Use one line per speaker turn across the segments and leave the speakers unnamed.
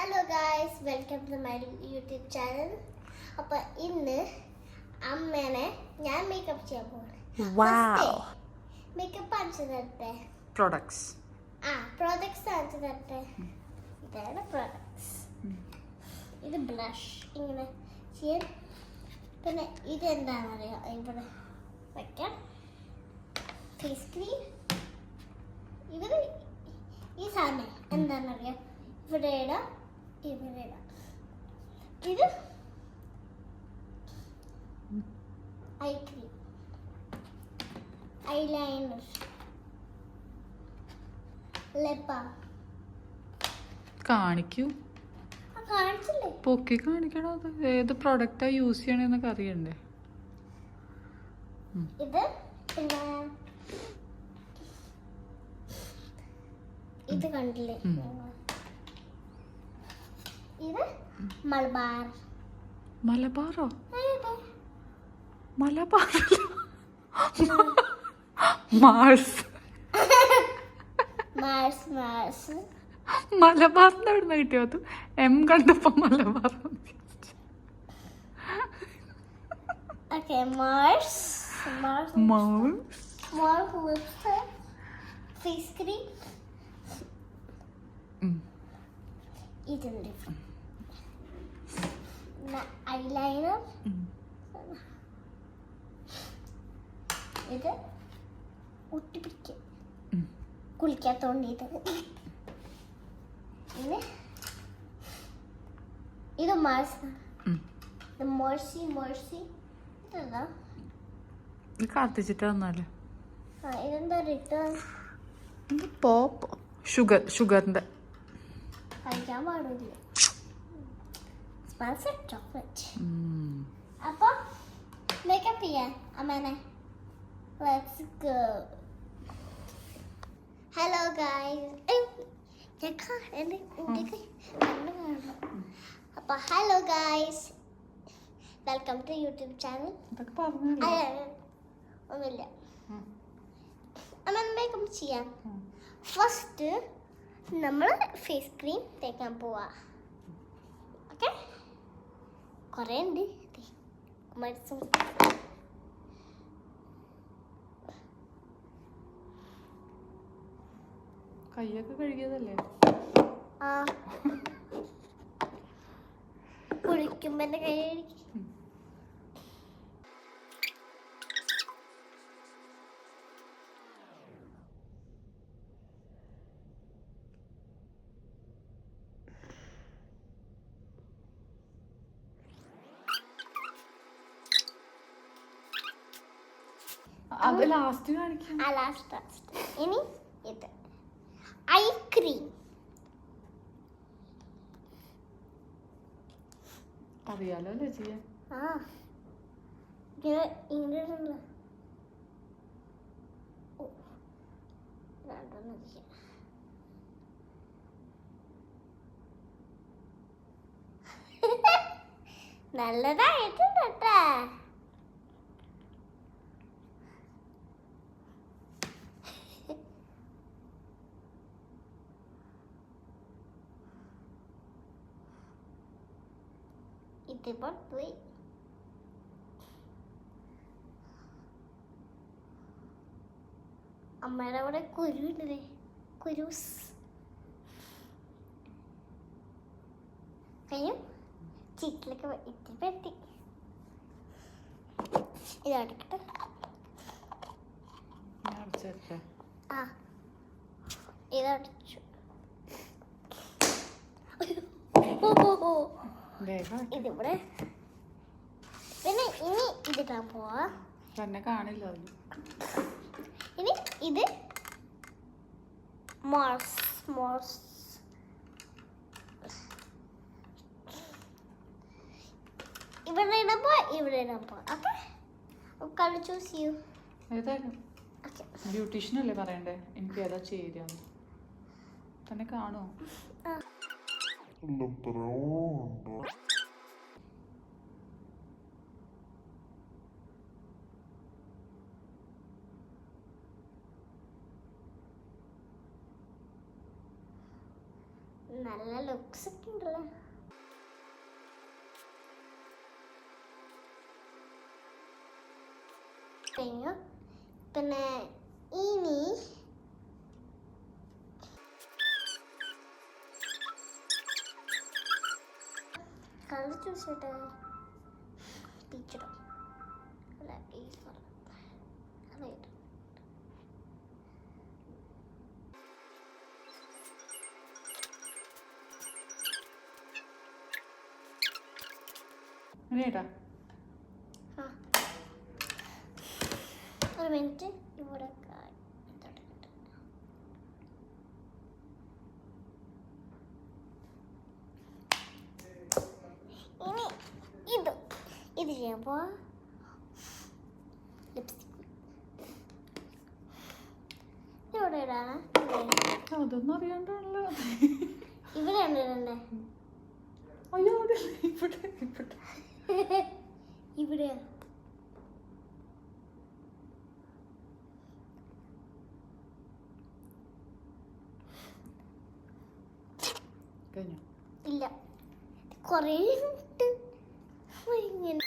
Hello guys, welcome to my YouTube channel. അപ്പോൾ ഇന്ന് അമ്മേനെ ഞാൻ മേക്കപ്പ് ചെയ്യാൻ പോവാണ്. മേക്കപ്പ് കാണിച്ചു തരട്ടെ.
പ്രോഡക്ട്സ്
കാണിച്ചു തരട്ടെ. ഇതാണ് പ്രോഡക്ട്സ്. ഇത് ബ്ലഷ് ഇങ്ങനെ ചെയ്യാൻ. പിന്നെ ഇത് എന്താണെന്നറിയാം, ഇവിടെ വയ്ക്കാം. Face cream. ഇവിടെ ഈ സാധനം എന്താണെന്നറിയാം, ഇവിടെ ഇടാം, ഇവിടെ ഇടാം. ഇത് eye cream, eyeliner, lip balm.
കാണിക്കൂ.
കാണിച്ചില്ലേ?
പൊക്കി കാണിക്കണോ? ഏത് പ്രൊഡക്റ്റാ യൂസ് ചെയ്യണെന്നൊക്കെ അറിയണ്ടേ?
ഇത് പിന്നെ ഇത് കണ്ടില്ലേ? ഇത് മലബാർ.
മലബാറോ? മലബാർ മാർസ്.
മാർസ്
മലബാറിന്റെ എവിടുന്ന് കിട്ടിയോ? അത് എം കണ്ടപ്പോ Malabar.
Okay, Mars lipstick, face cream. ഇതുണ്ട് ഐലൈനർ. ഇത് ഒട്ടിപ്പിടിക്കും, കുളിക്കാത്തോണ്ട്. ഇത് മാർസ്. മേഴ്സി ഇതെന്താ?
ഇത് കത്തിച്ചിട്ട് വന്നാലേ.
ഇതെന്താ റിട്ടേൺ?
പോപ്പ് ഷുഗറിന്റെ
കഴിക്കാൻ പാടില്ല. Sponsored chocolate. അപ്പൊ മേക്കപ്പ് ചെയ്യാൻ അമ്മേനെ. Let's go. ഹലോ ഗായ്സ്, അപ്പൊ hello guys, welcome to YouTube channel. ഒന്നുമില്ല, അമ്മ മേക്കപ്പ് ചെയ്യാം. ഫസ്റ്റ് നമ്മൾ ഫേസ് ക്രീം തേക്കാൻ പോവാ. ഓക്കെ, കുറേ ഉണ്ട്.
കയ്യൊക്കെ കഴുകിയതല്ലേ?
കുളിക്കുമ്പോ എന്റെ കൈ കഴുകി.
അത് ലാസ്റ്റ് കാണിക്കാം.
ലാസ്റ്റ്. ഇനി ഇത് ഐ ക്രീം.
അറിയാലോ അല്ലേ ചെയ്യാൻ?
ഇങ്ങനെ നല്ലതായിട്ടുണ്ട് കേട്ടാ. ഇതിപ്പോൾ പോയി. അമ്മയുടെ അവിടെ കുരുണ്ടേ, കുരൂസ്. കഴിഞ്ഞു. ചീറ്റിലൊക്കെ ഇത്തിരി പറ്റി. ഇതടക്കട്ടെ. ഇതടച്ചു. ഇതിവിടെ. പിന്നെ ഇനി ഇതിട്ടാൻ പോവാ.
തന്നെ കാണില്ല.
ഇനി ഇത് മോർസ്. ഇവിടെ ഇടപ്പോ ഇവിടെ ഇടപ്പോ. ഓക്കെ, കളർ ചൂസ് ചെയ്യൂ.
ഏതായാലും ബ്യൂട്ടീഷ്യൻ അല്ലേ പറയണ്ടേ എനിക്ക് ഏതാ ചേരാന്ന്. തന്നെ കാണുമോ?
നല്ല ലുക്സ് ഒക്കെ ഉണ്ടല്ലോ. കഴിഞ്ഞു. പിന്നെ ഇനി കളർ ചൂസ് ചെയ്തിട്ട് ടീച്ചറോ അല്ല ഈ കളർ അതായിട്ട്
അങ്ങനെയാ.
ഒരു മിനിറ്റ് ഇവിടെ ഇനി ഇത് ചെയ്യാൻ പോവാ. ലിപ്സ്റ്റിക് ഇവിടെ ഇടാണ്.
അതൊന്നും അറിയാണ്ടാണല്ലോ.
ഇവിടെയാണ് ഇടണ്ടേ?
അയ്യോ ഇവിടെ ഇവിടെ
ഇവിടെ
കഴിഞ്ഞു.
ഇല്ല, കുറേ ഉണ്ട്. ഇങ്ങനെ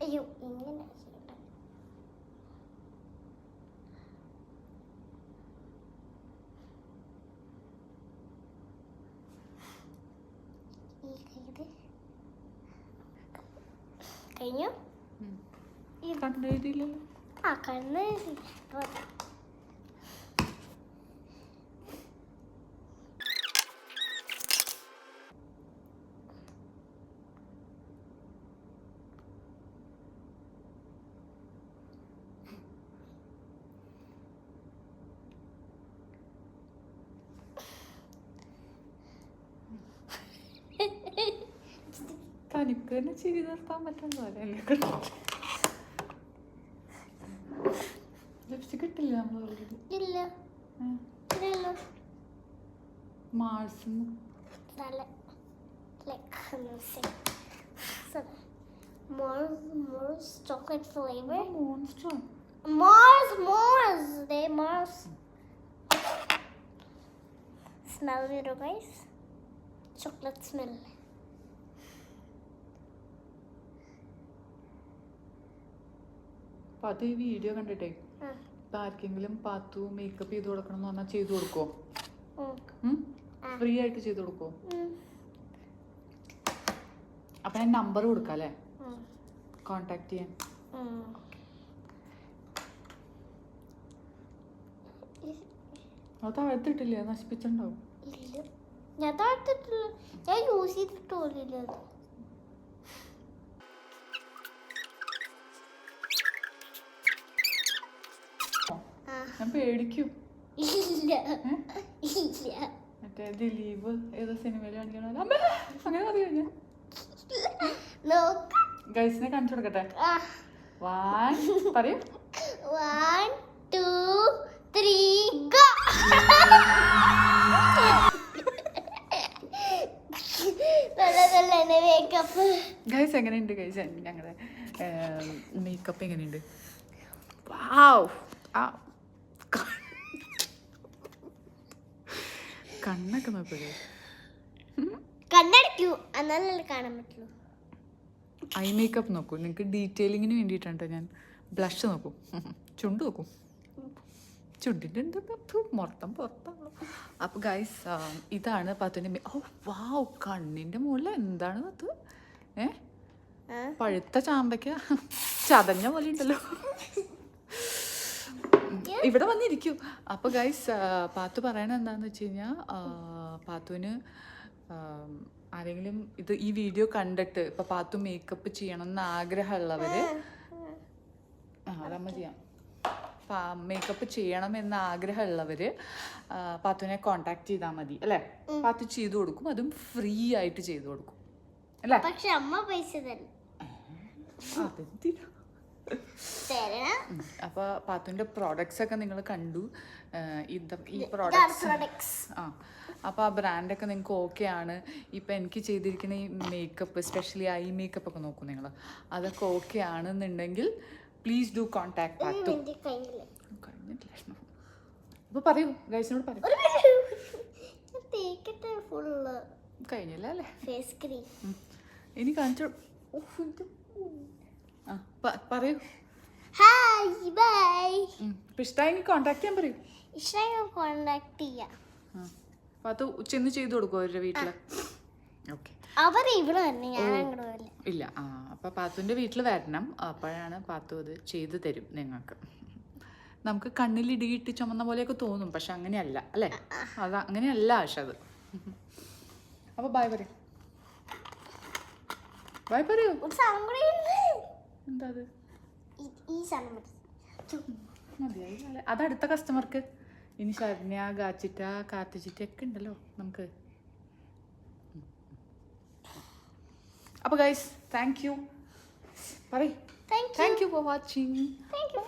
അയ്യോ ഇങ്ങനെ ചെയ്യണ്ട. ഈ കൈത് കഴിഞ്ഞു.
കണ്ടെഴുതിയില്ലല്ലോ.
ആ കണ്ണ്
തനിക്ക് തന്നെ ചിരി നിർത്താൻ പറ്റുന്നോ അല്ലേ? ലിപ്സ്റ്റിക് ഇട്ടില്ല നമ്മൾ ഓൾറെഡി.
ഇല്ല ഇല്ലല്ലോ.
Mars
Mars chocolate flavor.
Monster.
Mars. They Mars. Smell it, guys. Chocolate smell.
പാത്തു ഈ വീഡിയോ കണ്ടിട്ടേ ഇപ്പൊ ആർക്കെങ്കിലും പാത്തു മേക്കപ്പ് ചെയ്ത് കൊടുക്കണം എന്ന് പറഞ്ഞാൽ ചെയ്തു കൊടുക്കോ? ഫ്രീ ആയിട്ട് ചെയ്തു കൊടുക്കോ? അപ്പൊ ഞാൻ നമ്പർ കൊടുക്കാം അല്ലേ, കോണ്ടാക്ട് ചെയ്യാൻ. അത് താഴ്ത്തിട്ടില്ലേ? നശിപ്പിച്ചിട്ടുണ്ടാവും.
ഞാൻ താഴ്ത്തിട്ടില്ല, ഞാൻ യൂസ് ചെയ്തിട്ട് പോലില്ല.
ഞാൻ പേടിക്കും.
ഇല്ല ഇല്ല.
മറ്റേ ദിലീപ് ഏതോ സിനിമയിൽ കാണിക്കണ അങ്ങനെ അറിയോ? ഞാൻ ഗൈസിനെ കാണിച്ചു കൊടുക്കട്ടെ. 1 പറയൂ.
1 2 3 go. മേക്കപ്പ്
ഗൈസ് എങ്ങനെയുണ്ട്? ഗൈസ് ഞങ്ങളുടെ മേക്കപ്പ് എങ്ങനെയുണ്ട്? വാവ്. കണ്ണൊക്കെ നോക്കൂ.
കണ്ണടയ്ക്കൂ, എന്നാലല്ലേ കാണാൻ പറ്റുള്ളൂ.
ഐ മേക്കപ്പ് നോക്കൂ. നിങ്ങൾക്ക് ഡീറ്റെയിലിങ്ങിന് വേണ്ടിയിട്ടുണ്ട് ഞാൻ ബ്ലഷ് നോക്കും, ചുണ്ട് നോക്കും. ചുണ്ടിൻ്റെ മൊത്തം പുറത്താണല്ലോ. അപ്പോൾ ഗൈസ് ഇതാണ് പത്തുവിൻ്റെ. ഓ വാവ്, കണ്ണിൻ്റെ മുകളിൽ എന്താണ് അത്? പഴുത്ത ചാമ്പയ്ക്ക ചതഞ്ഞ പോലെ ഉണ്ടല്ലോ. ഇവിടെ വന്നിരിക്കും. അപ്പോൾ ഗൈസ് പാത്തു പറയണത് എന്താണെന്ന് വെച്ച് കഴിഞ്ഞാൽ, പാത്തുവിന് ആരെങ്കിലും ഈ വീഡിയോ കണ്ടിട്ട് ഇപ്പം പാത്തു മേക്കപ്പ് ചെയ്യണം എന്ന് ആഗ്രഹമുള്ളവർ, അതമ്മ ചെയ്യാം, മേക്കപ്പ് ചെയ്യണം എന്ന ആഗ്രഹമുള്ളവർ പാത്തുവിനെ കോണ്ടാക്ട് ചെയ്താൽ മതി അല്ലേ? പാത്തു ചെയ്തു കൊടുക്കും, അതും ഫ്രീ ആയിട്ട് ചെയ്തു കൊടുക്കും അല്ലേ?
പക്ഷെ അമ്മ പൈസ തരും.
അതെന്തിനാ? അപ്പോൾ പാത്തുവിൻ്റെ പ്രോഡക്ട്സ് ഒക്കെ നിങ്ങൾ കണ്ടു. ഈ പ്രോഡക്ട്സ് അപ്പോൾ ആ ബ്രാൻഡൊക്കെ നിങ്ങൾക്ക് ഓക്കെ ആണ്. ഇപ്പം എനിക്ക് ചെയ്തിരിക്കുന്ന ഈ മേക്കപ്പ്, സ്പെഷ്യലി ഐ മേക്കപ്പ് ഒക്കെ നോക്കൂ നിങ്ങൾ, അതൊക്കെ ഓക്കെ ആണെന്നുണ്ടെങ്കിൽ പ്ലീസ് ഡു കോണ്ടാക്ട് പാത്തു. കഴിഞ്ഞിട്ടില്ല. അപ്പോൾ പറയൂ ഗൈസിനോട് പറയൂ.
ഒരു minute. ഞാൻ തേക്കട്ടെ ഫുള്ള്
കഴിഞ്ഞില്ല അല്ലേ?
Face cream.
ഇനി കാണിച്ചോ. ആ പറയൂ.
Hi bye.
ഇപ്പം ഇഷ്ടമായെങ്കിൽ കോൺടാക്ട് ചെയ്യാൻ പറയൂ.
ഇഷ്ടമായി കോണ്ടാക്ട് ചെയ്യാം.
അപ്പം അത് ചെന്ന് ചെയ്ത് കൊടുക്കുമോ അവരുടെ വീട്ടിൽ? ഓക്കെ.
അവർ ഇവിടെ വരണം, ഞാൻ അങ്ങോട്ട് പോകില്ല.
ഇല്ല. അപ്പം പാത്തുവിൻ്റെ വീട്ടിൽ വരണം, അപ്പോഴാണ് പാത്തു അത് ചെയ്ത് തരും നിങ്ങൾക്ക്. നമുക്ക് കണ്ണിൽ ഇടിയിട്ട് ചുമന്ന പോലെയൊക്കെ തോന്നും, പക്ഷെ അങ്ങനെയല്ല അല്ലേ? അത് അങ്ങനെയല്ല പക്ഷെ അത്. അപ്പോൾ ബൈ പറയൂ. ബൈ പറയൂ.
ഒരു സാധനം കൂടെ ഉണ്ട്.
എന്താ അത്?
ഈ സാധനം
മതിയായി. അത് അടുത്ത കസ്റ്റമർക്ക്. ഇനി ശരണ്യ, ഗാച്ചിറ്റ, കാത്തുചിറ്റ ഒക്കെ ഉണ്ടല്ലോ നമുക്ക്. അപ്പോൾ ഗൈസ് താങ്ക് യു പറയ്. Thank you for watching.
Thank you.